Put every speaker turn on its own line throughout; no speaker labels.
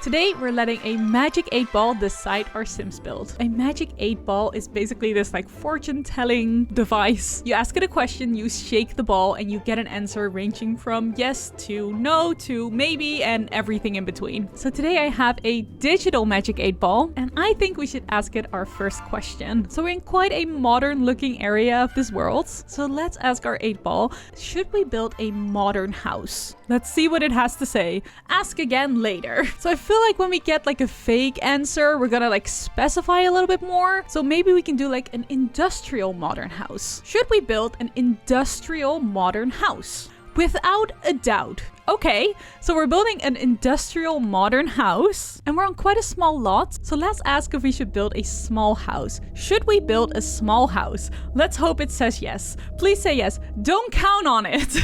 Today, we're letting a magic 8-ball decide our Sims build. A magic 8-ball is basically this like fortune-telling device. You ask it a question, you shake the ball, and you get an answer ranging from yes to no to maybe and everything in between. So today I have a digital magic 8-ball, and I think we should ask it our first question. So we're in quite a modern-looking area of this world. So let's ask our 8-ball, should we build a modern house? Let's see what it has to say. Ask again later. So I feel like when we get like a fake answer, we're gonna like specify a little bit more. So maybe we can do like an industrial modern house. Should we build an industrial modern house? Without a doubt. Okay, so we're building an industrial modern house and we're on quite a small lot. So let's ask if we should build a small house. Should we build a small house? Let's hope it says yes. Please say yes. Don't count on it.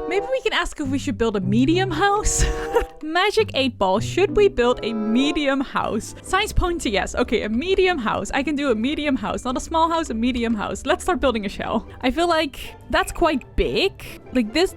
Maybe we can ask if we should build a medium house. Magic 8-ball, should we build a medium house? Signs point to yes. Okay, a medium house. I can do a medium house, not a small house, a medium house. Let's start building a shell. I feel like that's quite big. Like this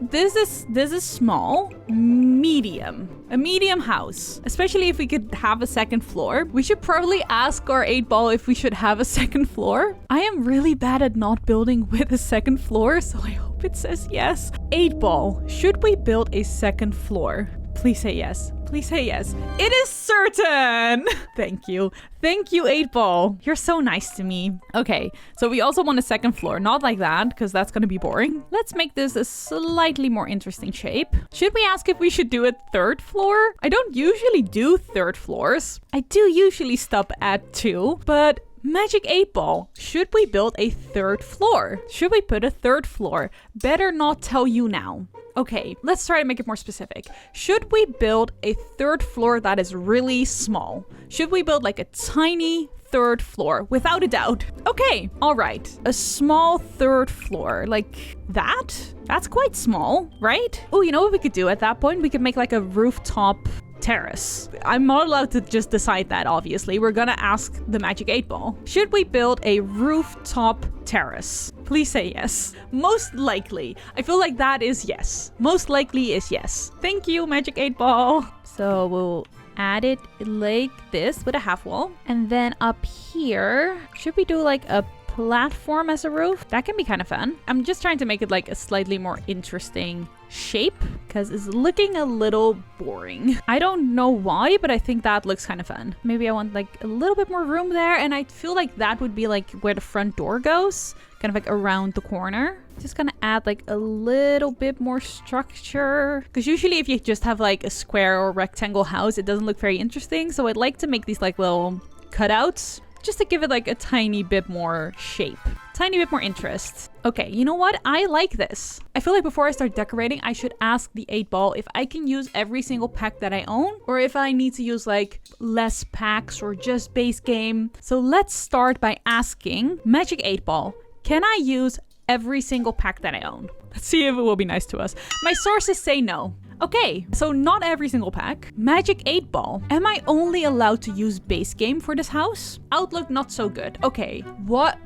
is small. Medium. A medium house. Especially if we could have a second floor. We should probably ask our 8-ball if we should have a second floor. I am really bad at not building with a second floor, so I hope it says yes. 8-ball, should we build a second floor? Please say yes. Please say yes. It is certain! Thank you. Thank you, 8-ball. You're so nice to me. Okay, so we also want a second floor. Not like that, because that's gonna be boring. Let's make this a slightly more interesting shape. Should we ask if we should do a third floor? I don't usually do third floors. I do usually stop at 2, but Magic 8-ball, should we build a third floor? Should we put a third floor? Better not tell you now. Okay, let's try to make it more specific. Should we build a third floor that is really small? Should we build like a tiny third floor? Without a doubt. Okay, all right. A small third floor, like that? That's quite small, right? Oh, you know what we could do at that point? We could make like a rooftop terrace. I'm not allowed to just decide that, obviously. We're gonna ask the Magic 8-ball. Should we build a rooftop terrace? Please say yes. Most likely. I feel like that is yes. Most likely is yes. Thank you, Magic 8-ball. So we'll add it like this with a half wall. And then up here, should we do like a platform as a roof? That can be kind of fun. I'm just trying to make it like a slightly more interesting shape because it's looking a little boring. I don't know why, but I think that looks kind of fun. Maybe I want like a little bit more room there, and I feel like that would be like where the front door goes, kind of like around the corner. Just gonna add like a little bit more structure, because usually if you just have like a square or rectangle house, it doesn't look very interesting. So I'd like to make these like little cutouts just to give it like a tiny bit more shape, tiny bit more interest. Okay, you know what? I like this. I feel like before I start decorating, I should ask the 8-ball if I can use every single pack that I own, or if I need to use like less packs or just base game. So let's start by asking Magic 8-ball, can I use every single pack that I own? Let's see if it will be nice to us. My sources say no. Okay, so not every single pack. Magic 8-ball. Am I only allowed to use base game for this house? Outlook not so good. Okay, what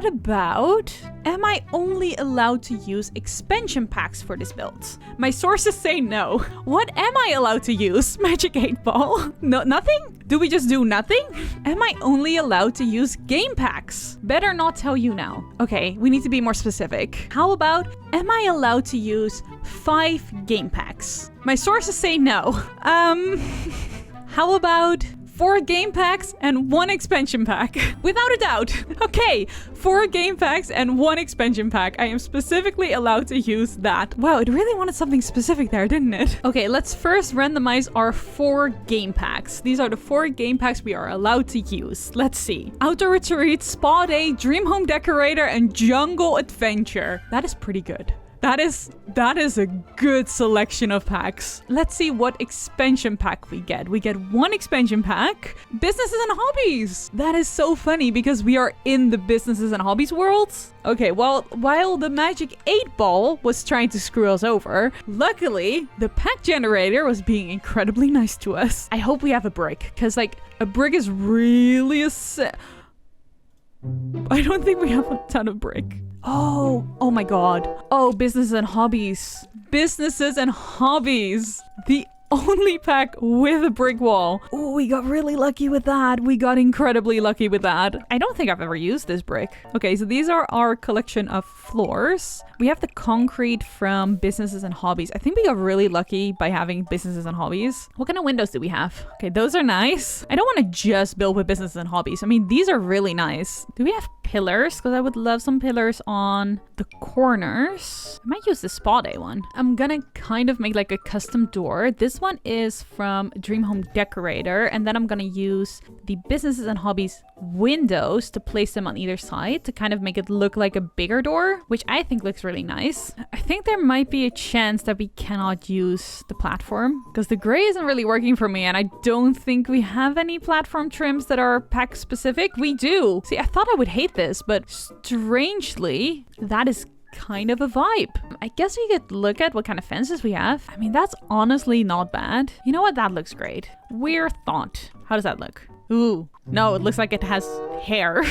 about, am I only allowed to use expansion packs for this build? My sources say no. What am I allowed to use? Magic 8-ball? No, nothing? Do we just do nothing? Am I only allowed to use game packs? Better not tell you now. Okay, we need to be more specific. How about, am I allowed to use 5 game packs? My sources say no. How about 4 game packs and 1 expansion pack? Without a doubt. Okay, 4 game packs and 1 expansion pack. I am specifically allowed to use that. Wow, it really wanted something specific there, didn't it? Okay, let's first randomize our 4 game packs. These are the 4 game packs we are allowed to use. Let's see. Outdoor Retreat, Spa Day, Dream Home Decorator, and Jungle Adventure. That is pretty good. That is a good selection of packs. Let's see what expansion pack we get. We get 1 expansion pack. Businesses and hobbies. That is so funny because we are in the businesses and hobbies world. Okay, well, while the Magic 8-ball was trying to screw us over, luckily, the pack generator was being incredibly nice to us. I hope we have a brick, because like a brick is really I don't think we have a ton of brick. Oh my god. Oh, businesses and hobbies. Businesses and hobbies. The only pack with a brick wall. Oh, we got really lucky with that. We got incredibly lucky with that. I don't think I've ever used this brick. Okay, so these are our collection of floors. We have the concrete from businesses and hobbies. I think we got really lucky by having businesses and hobbies. What kind of windows do we have? Okay, those are nice. I don't want to just build with businesses and hobbies. I mean, these are really nice. Do we have pillars? Because I would love some pillars on the corners. I might use the spa day one. I'm gonna kind of make like a custom door. This one is from Dream Home Decorator, and then I'm gonna use the businesses and hobbies windows to place them on either side to kind of make it look like a bigger door, which I think looks really nice. I think there might be a chance that we cannot use the platform because the gray isn't really working for me, and I don't think we have any platform trims that are pack specific. We do. See, I thought I would hate this, but strangely, that is kind of a vibe. I guess we could look at what kind of fences we have. I mean, that's honestly not bad. You know what? That looks great. Weird thought. How does that look? Ooh, no, it looks like it has hair.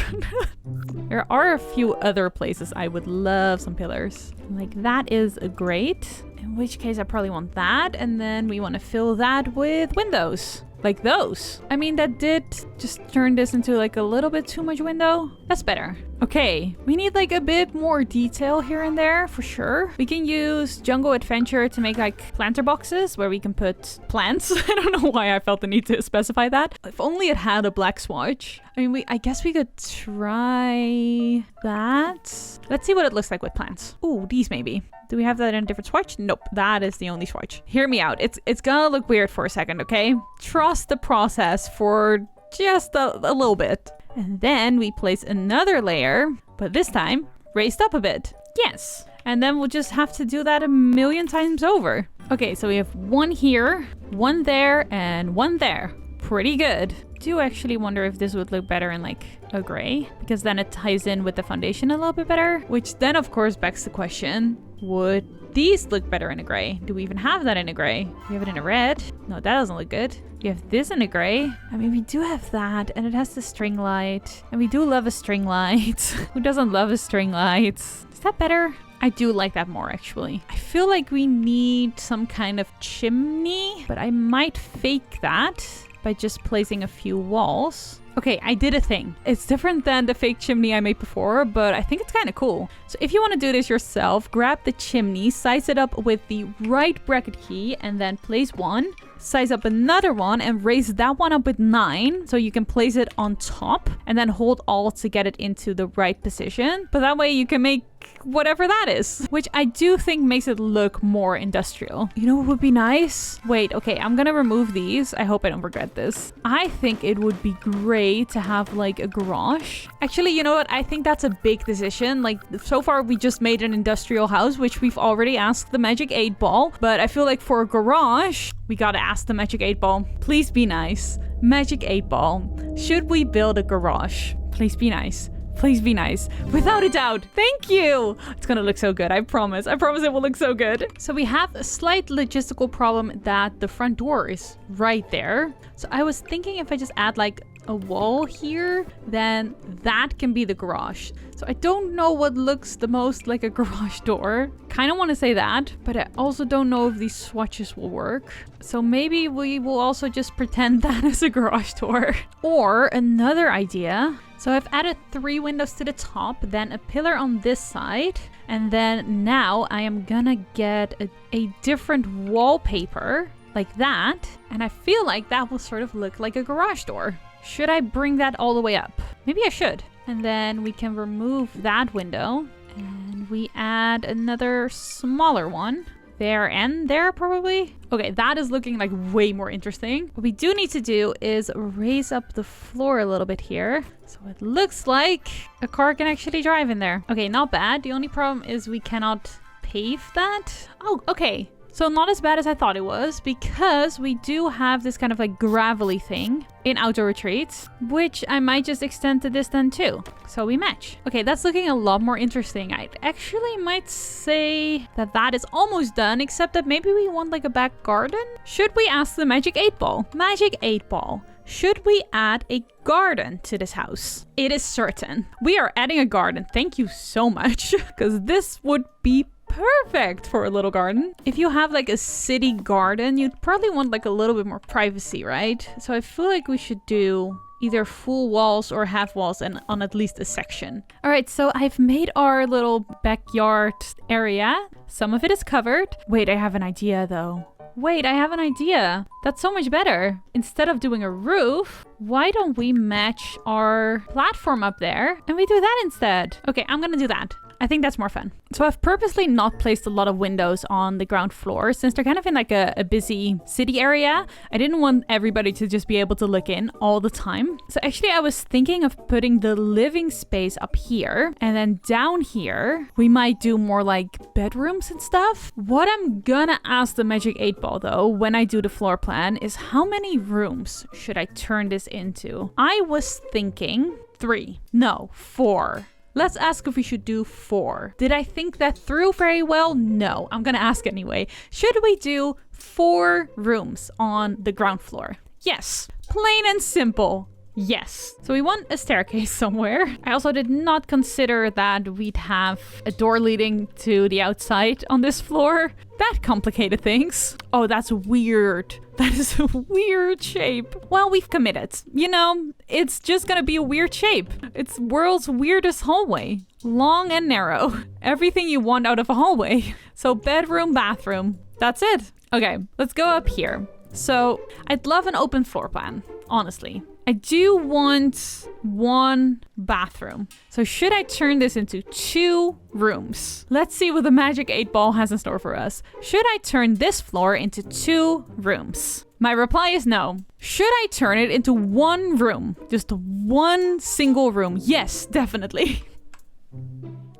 There are a few other places I would love some pillars. Like that is great. In which case I probably want that. And then we want to fill that with windows. Like those. I mean, that did just turn this into like a little bit too much window. That's better. Okay, we need like a bit more detail here and there for sure. We can use Jungle Adventure to make like planter boxes where we can put plants. I don't know why I felt the need to specify that. If only it had a black swatch. I mean, I guess we could try that. Let's see what it looks like with plants. Ooh, these maybe. Do we have that in a different swatch? Nope, that is the only swatch. Hear me out. It's gonna look weird for a second, okay? Trust the process for just a little bit. And then we place another layer, but this time raised up a bit. Yes. And then we'll just have to do that a million times over. Okay, so we have one here, one there, and one there. Pretty good. Do actually wonder if this would look better in like a gray, because then it ties in with the foundation a little bit better, which then of course begs the question, would these look better in a gray? Do we even have that in a gray? We have it in a red. No, that doesn't look good. You have this in a gray. I mean, we do have that, and it has the string light, and we do love a string light. Who doesn't love a string light? Is that better? I do like that more, actually. I feel like we need some kind of chimney, but I might fake that by just placing a few walls. Okay, I did a thing. It's different than the fake chimney I made before, but I think it's kind of cool. So if you want to do this yourself, grab the chimney, size it up with the right bracket key, and then place one. Size up another one and raise that one up with 9 so you can place it on top, and then hold Alt to get it into the right position. But that way you can make whatever that is, which I do think makes it look more industrial. You know what would be nice? Wait, okay, I'm gonna remove these. I hope I don't regret this. I think it would be great to have like a garage. Actually, you know what? I think that's a big decision. Like, so far we just made an industrial house, which we've already asked the Magic 8 Ball, but I feel like for a garage, we gotta ask the Magic 8 Ball. Please be nice. Magic 8 Ball, should we build a garage? Please be nice. Please be nice. Without a doubt. Thank you. It's gonna look so good. I promise. I promise it will look so good. So we have a slight logistical problem that the front door is right there. So I was thinking if I just add like a wall here, then that can be the garage. So I don't know what looks the most like a garage door. Kind of want to say that, but I also don't know if these swatches will work. So maybe we will also just pretend that is a garage door. Or another idea. So I've added 3 windows to the top, then a pillar on this side. And then now I am gonna get a different wallpaper like that. And I feel like that will sort of look like a garage door. Should I bring that all the way up? Maybe I should. And then we can remove that window. And we add another smaller one. There and there, probably. Okay, that is looking like way more interesting. What we do need to do is raise up the floor a little bit here. So it looks like a car can actually drive in there. Okay, not bad. The only problem is we cannot pave that. Oh, okay. So not as bad as I thought it was, because we do have this kind of like gravelly thing in Outdoor Retreats, which I might just extend to this then too. So we match. Okay, that's looking a lot more interesting. I actually might say that that is almost done, except that maybe we want like a back garden. Should we ask the Magic 8 Ball? Magic 8 Ball. Should we add a garden to this house? It is certain. We are adding a garden. Thank you so much, because this would be perfect for a little garden. If you have like a city garden, you'd probably want like a little bit more privacy, right? So I feel like we should do either full walls or half walls and on at least a section. All right, so I've made our little backyard area. Some of it is covered. Wait, I have an idea though. Wait, I have an idea. That's so much better. Instead of doing a roof, why don't we match our platform up there and we do that instead? Okay, I'm gonna do that. I think that's more fun. So I've purposely not placed a lot of windows on the ground floor since they're kind of in like a busy city area. I didn't want everybody to just be able to look in all the time. So actually I was thinking of putting the living space up here, and then down here we might do more like bedrooms and stuff. What I'm gonna ask the Magic 8 Ball though when I do the floor plan is how many rooms should I turn this into? I was thinking 3. No, 4. Let's ask if we should do 4. Did I think that through very well? No, I'm gonna ask anyway. Should we do 4 rooms on the ground floor? Yes, plain and simple. Yes. So we want a staircase somewhere. I also did not consider that we'd have a door leading to the outside on this floor. That complicated things. Oh, that's weird. That is a weird shape. Well, we've committed. You know, it's just gonna be a weird shape. It's world's weirdest hallway. Long and narrow. Everything you want out of a hallway. So bedroom, bathroom. That's it. Okay, let's go up here. So I'd love an open floor plan, honestly. I do want 1 bathroom. So should I turn this into 2 rooms? Let's see what the Magic 8 Ball has in store for us. Should I turn this floor into 2 rooms? My reply is no. Should I turn it into 1 room? Just 1 single room? Yes, definitely.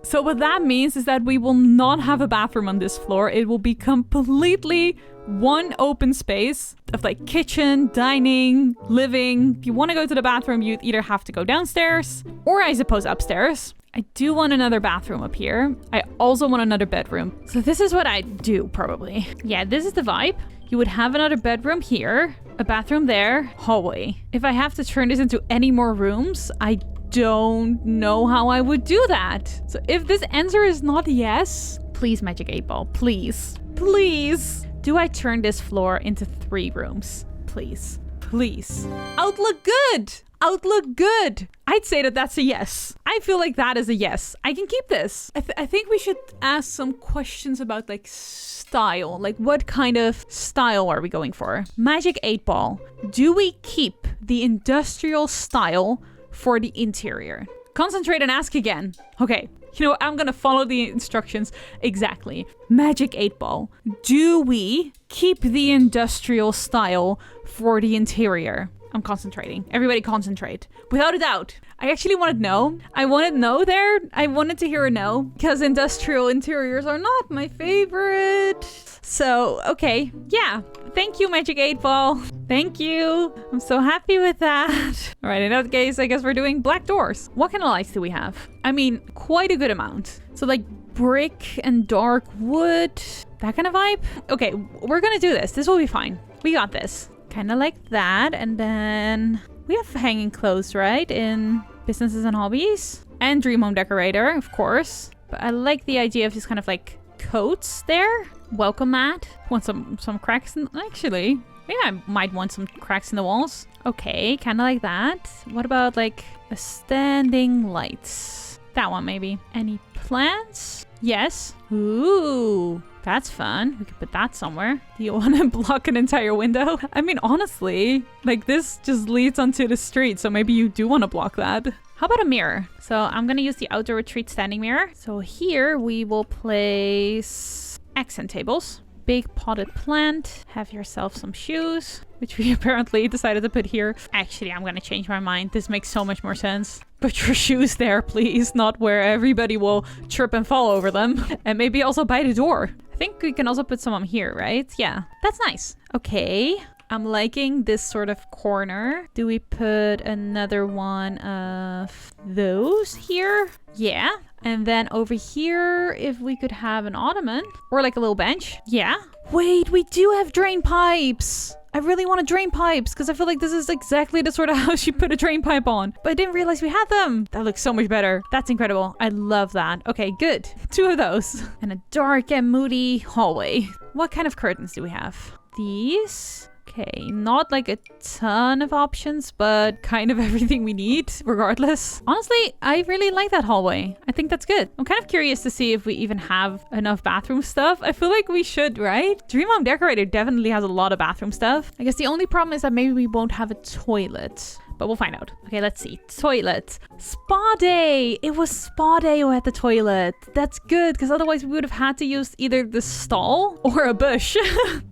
So what that means is that we will not have a bathroom on this floor. It will be completely 1 open space of like kitchen, dining, living. If you want to go to the bathroom, you'd either have to go downstairs or I suppose upstairs. I do want another bathroom up here. I also want another bedroom. So this is what I do probably. Yeah, this is the vibe. You would have another bedroom here, a bathroom there, hallway. If I have to turn this into any more rooms, I don't know how I would do that. So if this answer is not yes, please Magic 8 Ball, please, please. Do I turn this floor into 3 rooms? Please, please. Outlook good. Outlook good. I'd say that that's a yes. I feel like that is a yes. I can keep this. I think we should ask some questions about like style. Like what kind of style are we going for? Magic 8 Ball. Do we keep the industrial style for the interior? Concentrate and ask again. Okay. You know what? I'm gonna follow the instructions exactly. Magic 8 Ball. Do we keep the industrial style for the interior? I'm concentrating. Everybody concentrate. Without a doubt. I actually wanted no. I wanted no there. I wanted to hear a no because industrial interiors are not my favorite. So, okay. Yeah. Thank you, Magic 8 Ball. Thank you. I'm so happy with that. All right, in that case, I guess we're doing black doors. What kind of lights do we have? I mean, quite a good amount. So like brick and dark wood, that kind of vibe. Okay, we're gonna do this. This will be fine. We got this. Kind of like that. And then we have hanging clothes, right? In businesses and hobbies. And Dream Home Decorator, of course. But I like the idea of just kind of like coats there. Welcome mat. Want some cracks in... Actually, maybe I might want some cracks in the walls. Okay, kind of like that. What about like a standing lights? That one maybe. Any plants? Yes. Ooh, that's fun. We could put that somewhere. Do you want to block an entire window? I mean, honestly, like this just leads onto the street. So maybe you do want to block that. How about a mirror? So I'm going to use the outdoor retreat standing mirror. So here we will place accent tables. Big potted plant. Have yourself some shoes, which we apparently decided to put here. Actually, I'm going to change my mind. This makes so much more sense. Put your shoes there, please. Not where everybody will trip and fall over them. And maybe also by the door. I think we can also put some on here, right? Yeah, that's nice. Okay. I'm liking this sort of corner. Do we put another one of those here? Yeah. And then over here, if we could have an ottoman or like a little bench. Yeah. Wait, we do have drain pipes. I really want to drain pipes because I feel like this is exactly the sort of house you put a drain pipe on. But I didn't realize we had them. That looks so much better. That's incredible. I love that. Okay, good. 2 of those. And a dark and moody hallway. What kind of curtains do we have? These. Okay, not like a ton of options, but kind of everything we need, regardless. Honestly, I really like that hallway. I think that's good. I'm kind of curious to see if we even have enough bathroom stuff. I feel like we should, right? Dream Home Decorator definitely has a lot of bathroom stuff. I guess the only problem is that maybe we won't have a toilet. But we'll find out. Okay, let's see. Toilet. Spa day. It was spa day who had the toilet. That's good, because otherwise we would have had to use either the stall or a bush,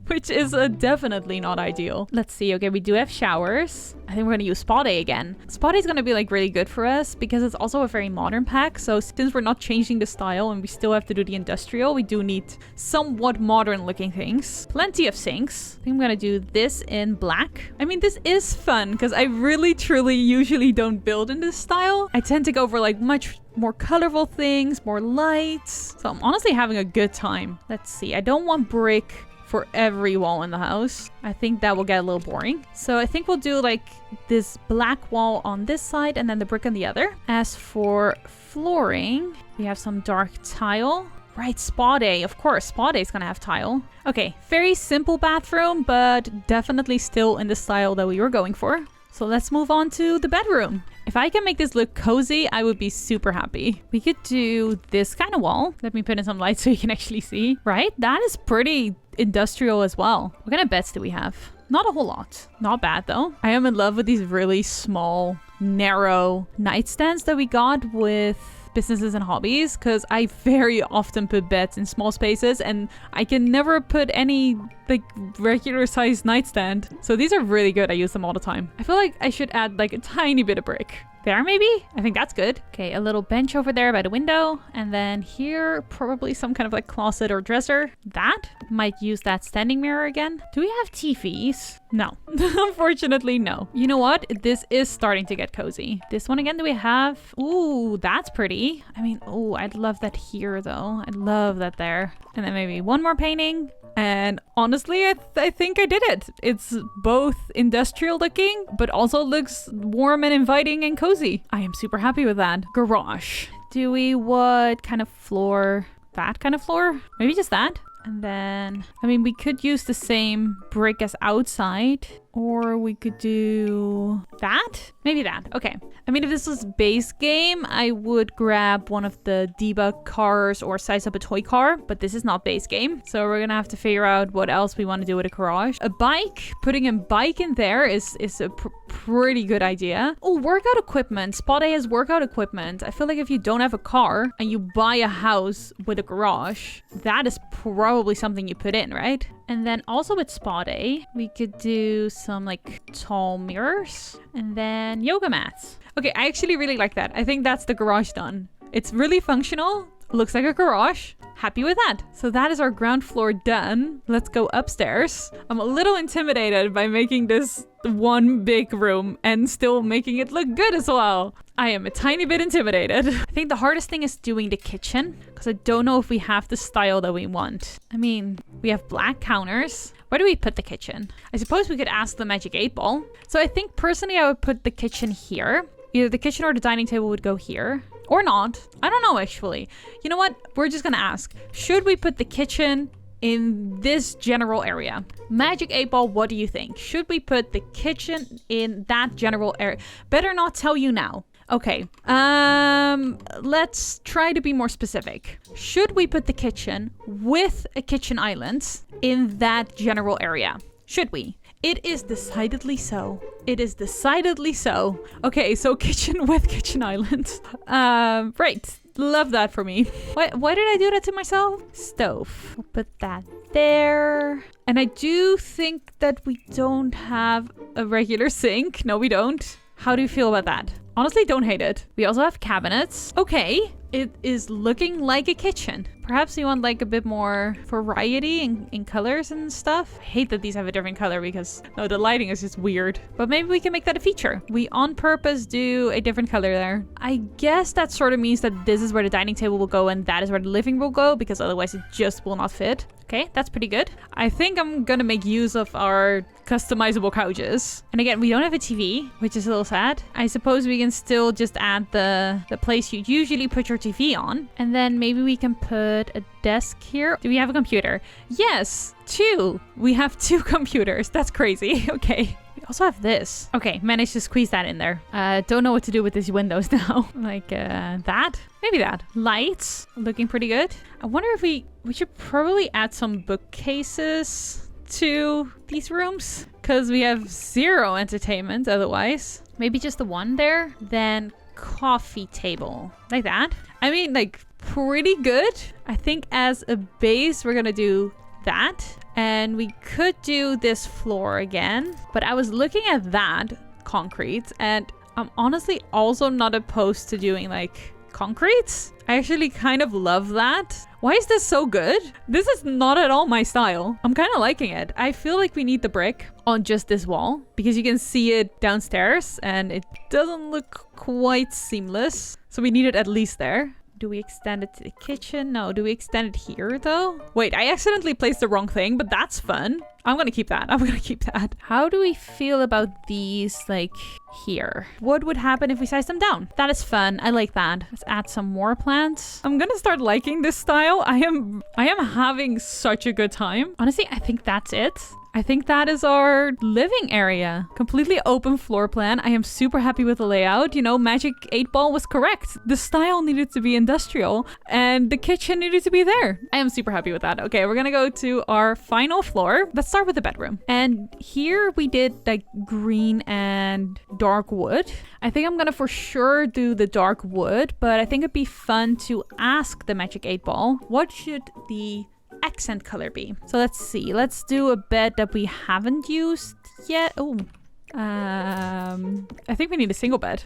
which is definitely not ideal. Let's see. Okay, we do have showers. I think we're going to use spa day again. Spa day is going to be like really good for us because it's also a very modern pack. So since we're not changing the style and we still have to do the industrial, we do need somewhat modern looking things. Plenty of sinks. I think I'm going to do this in black. I mean, this is fun because I really truly usually don't build in this style. I tend to go for like much more colorful things, more lights. So I'm honestly having a good time. Let's see. I don't want brick for every wall in the house. I think that will get a little boring. So I think we'll do like this black wall on this side and then the brick on the other. As for flooring, we have some dark tile. Right, spa day. Of course, spa day is gonna have tile. Okay, very simple bathroom, but definitely still in the style that we were going for. So let's move on to the bedroom. If I can make this look cozy, I would be super happy. We could do this kind of wall. Let me put in some lights so you can actually see. Right? That is pretty industrial as well. What kind of beds do we have? Not a whole lot. Not bad though. I am in love with these really small, narrow nightstands that we got with businesses and hobbies, because I very often put beds in small spaces and I can never put any like regular sized nightstand. So these are really good. I use them all the time. I feel like I should add like a tiny bit of brick. There maybe? I think that's good. Okay, a little bench over there by the window. And then here, probably some kind of like closet or dresser. That might use that standing mirror again. Do we have TVs? No. Unfortunately, no. You know what? This is starting to get cozy. This one again, do we have? Ooh, that's pretty. I mean, oh, I'd love that here though. I'd love that there. And then maybe one more painting. And honestly, I think I did it. It's both industrial looking, but also looks warm and inviting and cozy. I am super happy with that. Garage. Do we, what kind of floor? That kind of floor? Maybe just that. And then, I mean, we could use the same brick as outside, or we could do that. Maybe that. Okay. I mean, if this was base game, I would grab one of the debug cars or size up a toy car, but this is not base game. So we're gonna have to figure out what else we want to do with a garage. A bike, putting a bike in there is a pretty good idea. Oh, workout equipment. Spot A has workout equipment. I feel like if you don't have a car and you buy a house with a garage, that is probably something you put in, right? And then also with Spot A, we could do some like tall mirrors and then yoga mats. Okay, I actually really like that. I think that's the garage done. It's really functional. Looks like a garage. Happy with that. So that is our ground floor done. Let's go upstairs. I'm a little intimidated by making this one big room and still making it look good as well. I am a tiny bit intimidated. I think the hardest thing is doing the kitchen because I don't know if we have the style that we want. I mean, we have black counters. Where do we put the kitchen? I suppose we could ask the Magic 8 Ball. So I think personally I would put the kitchen here. Either the kitchen or the dining table would go here. Or not. I don't know actually. You know what? We're just gonna ask. Should we put the kitchen in this general area? Magic 8 Ball, what do you think? Should we put the kitchen in that general area? Better not tell you now. Okay, let's try to be more specific. Should we put the kitchen with a kitchen island in that general area? Should we? It is decidedly so. It is decidedly so. Okay, so kitchen with kitchen island. Right. Love that for me. Why did I do that to myself? Stove. We'll put that there. And I do think that we don't have a regular sink. No, we don't. How do you feel about that? Honestly, don't hate it. We also have cabinets. Okay, it is looking like a kitchen. Perhaps you want like a bit more variety in colors and stuff. I hate that these have a different color because no, the lighting is just weird. But maybe we can make that a feature. We on purpose do a different color there. I guess that sort of means that this is where the dining table will go and that is where the living room will go, because otherwise it just will not fit. Okay, that's pretty good. I think I'm gonna make use of our customizable couches. And again, we don't have a TV, which is a little sad. I suppose we can still just add the place you usually put your TV on. And then maybe we can put a desk here. Do we have a computer? Yes, 2. We have 2 computers. That's crazy. Okay. We also have this. Okay, managed to squeeze that in there. Don't know what to do with these windows now. Like that? Maybe that. Lights. Looking pretty good. I wonder if we should probably add some bookcases to these rooms, because we have 0 entertainment otherwise. Maybe just the one there. Then coffee table. Like that. I mean, like, pretty good. I think as a base, we're gonna do that. And we could do this floor again. But I was looking at that concrete, and I'm honestly also not opposed to doing like concrete. I actually kind of love that. Why is this so good? This is not at all my style. I'm kind of liking it. I feel like we need the brick on just this wall because you can see it downstairs and it doesn't look quite seamless. So we need it at least there. Do we extend it to the kitchen? No. Do we extend it here though? Wait, I accidentally placed the wrong thing, but that's fun. I'm gonna keep that. I'm gonna keep that. How do we feel about these like here? What would happen if we size them down? That is fun. I like that. Let's add some more plants. I'm gonna start liking this style. I am having such a good time. Honestly, I think that's it. I think that is our living area. Completely open floor plan. I am super happy with the layout. You know, Magic 8 Ball was correct. The style needed to be industrial and the kitchen needed to be there. I am super happy with that. Okay, we're gonna go to our final floor. Let's start with the bedroom. And here we did like green and dark wood. I think I'm gonna for sure do the dark wood, but I think it'd be fun to ask the Magic 8 Ball, what should the accent color be? So let's see. Let's do a bed that we haven't used yet. Oh, I think we need a single bed.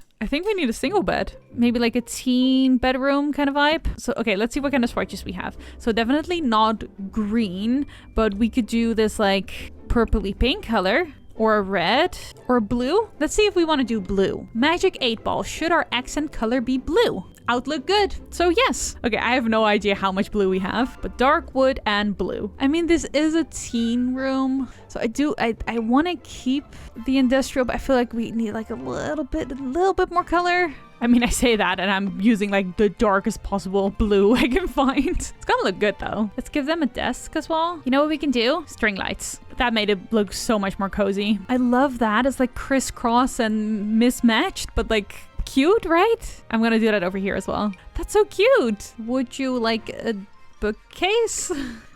Maybe like a teen bedroom kind of vibe. So, okay, let's see what kind of swatches we have. So definitely not green, but we could do this like purpley pink color. Or a red or blue. Let's see if we want to do blue. Magic 8 Ball, should our accent color be blue? Outlook good. So yes. Okay, I have no idea how much blue we have, but dark wood and blue. I mean, this is a teen room. So I want to keep the industrial, but I feel like we need like a little bit more color. I mean, I say that and I'm using like the darkest possible blue I can find. It's gonna look good though. Let's give them a desk as well. You know what we can do? String lights. That made it look so much more cozy. I love that. It's like crisscross and mismatched, but like cute, right? I'm gonna do that over here as well. That's so cute. Would you like a bookcase?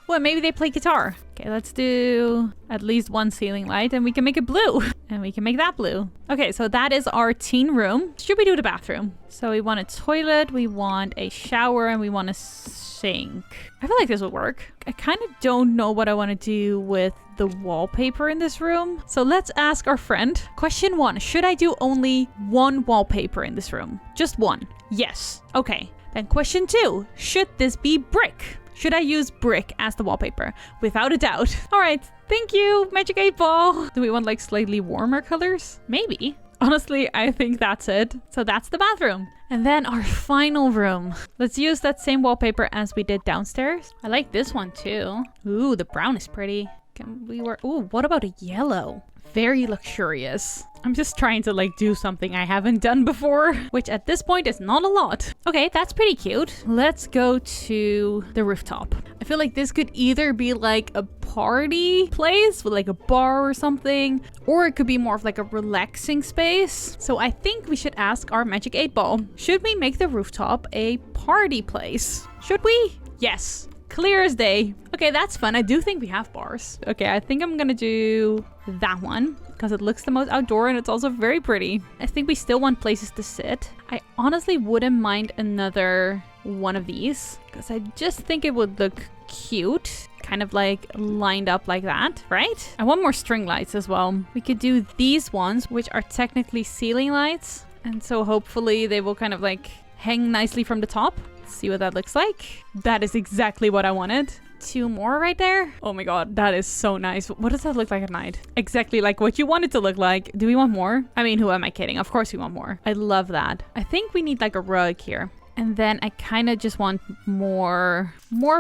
Well, maybe they play guitar. Okay, let's do at least one ceiling light and we can make it blue. And we can make that blue. Okay, so that is our teen room. Should we do the bathroom? So we want a toilet, we want a shower, and we want a sink. I feel like this would work. I kind of don't know what I want to do with the wallpaper in this room. So let's ask our friend. Question 1, should I do only one wallpaper in this room? Just one? Yes. Okay. Then question 2, should this be brick? Should I use brick as the wallpaper? Without a doubt. All right. Thank you, Magic 8 Ball. Do we want like slightly warmer colors? Maybe. Honestly, I think that's it. So that's the bathroom. And then our final room. Let's use that same wallpaper as we did downstairs. I like this one too. Ooh, the brown is pretty. Ooh, what about a yellow? Very luxurious. I'm just trying to like do something I haven't done before, which at this point is not a lot. Okay, that's pretty cute. Let's go to the rooftop. I feel like this could either be like a party place with like a bar or something, or it could be more of like a relaxing space. So I think we should ask our Magic 8 Ball, should we make the rooftop a party place? Should we? Yes. Clear as day. Okay, that's fun. I do think we have bars. Okay, I think I'm gonna do that one because it looks the most outdoor and it's also very pretty. I think we still want places to sit. I honestly wouldn't mind another one of these because I just think it would look cute. kind of like lined up like that, right? I want more string lights as well. We could do these ones, which are technically ceiling lights. And so hopefully they will kind of like hang nicely from the top. Let's see what that looks like. That is exactly what I wanted. 2 more right there. Oh my god, that is so nice. What does that look like at night? Exactly like what you want it to look like. Do we want more? I mean, who am I kidding? Of course we want more. I love that. I think we need like a rug here. And then I kind of just want more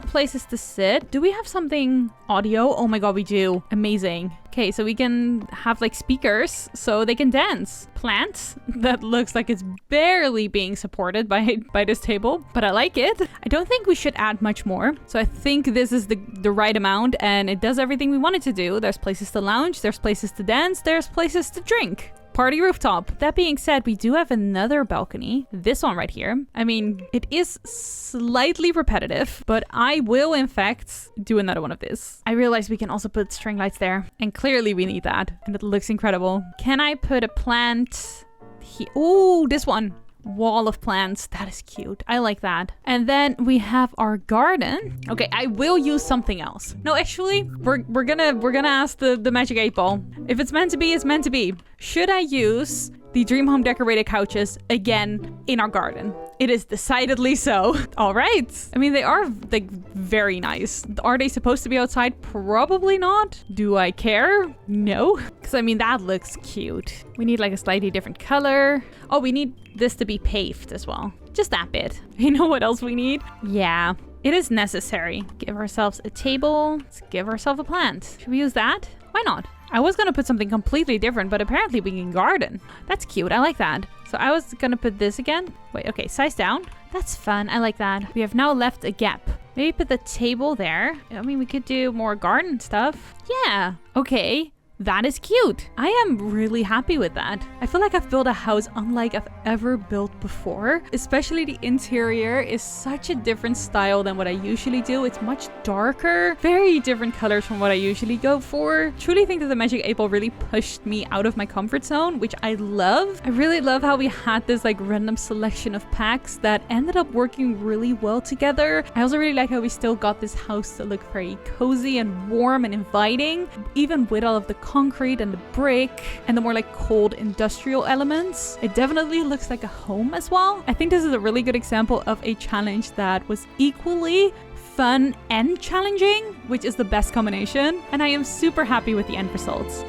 places to sit. Do we have something audio? Oh my god, we do. Amazing. Okay, so we can have like speakers so they can dance. Plants. That looks like it's barely being supported by this table, but I like it. I don't think we should add much more. So I think this is the right amount and it does everything we want it to do. There's places to lounge, there's places to dance, there's places to drink. Party rooftop. That being said, we do have another balcony. This one right here. I mean, it is slightly repetitive, but I will in fact do another one of this. I realize we can also put string lights there, and clearly we need that, and it looks incredible. Can I put a plant here? Oh, this one. Wall of plants. That is cute. I like that. And then we have our garden. Okay, I will use something else. No, actually, we're gonna ask the Magic 8 Ball. If it's meant to be, it's meant to be. Should I use the Dream Home decorated couches again in our garden? It is decidedly so. All right. I mean, they are like very nice. Are they supposed to be outside? Probably not. Do I care? No. Because I mean, that looks cute. We need like a slightly different color. Oh, we need this to be paved as well. Just that bit. You know what else we need? Yeah, it is necessary. Give ourselves a table. Let's give ourselves a plant. Should we use that? Why not? I was gonna put something completely different, but apparently we can garden. That's cute. I like that. So I was gonna put this again. Wait, okay, size down. That's fun. I like that. We have now left a gap. Maybe put the table there. I mean, we could do more garden stuff. Yeah. Okay. That is cute. I am really happy with that. I feel like I've built a house unlike I've ever built before. Especially the interior is such a different style than what I usually do. It's much darker, very different colors from what I usually go for. Truly think that the Magic 8 Ball really pushed me out of my comfort zone, which I love. I really love how we had this like random selection of packs that ended up working really well together. I also really like how we still got this house to look very cozy and warm and inviting, even with all of the concrete and the brick and the more like cold industrial elements. It definitely looks like a home as well. I think this is a really good example of a challenge that was equally fun and challenging, which is the best combination, and I am super happy with the end results.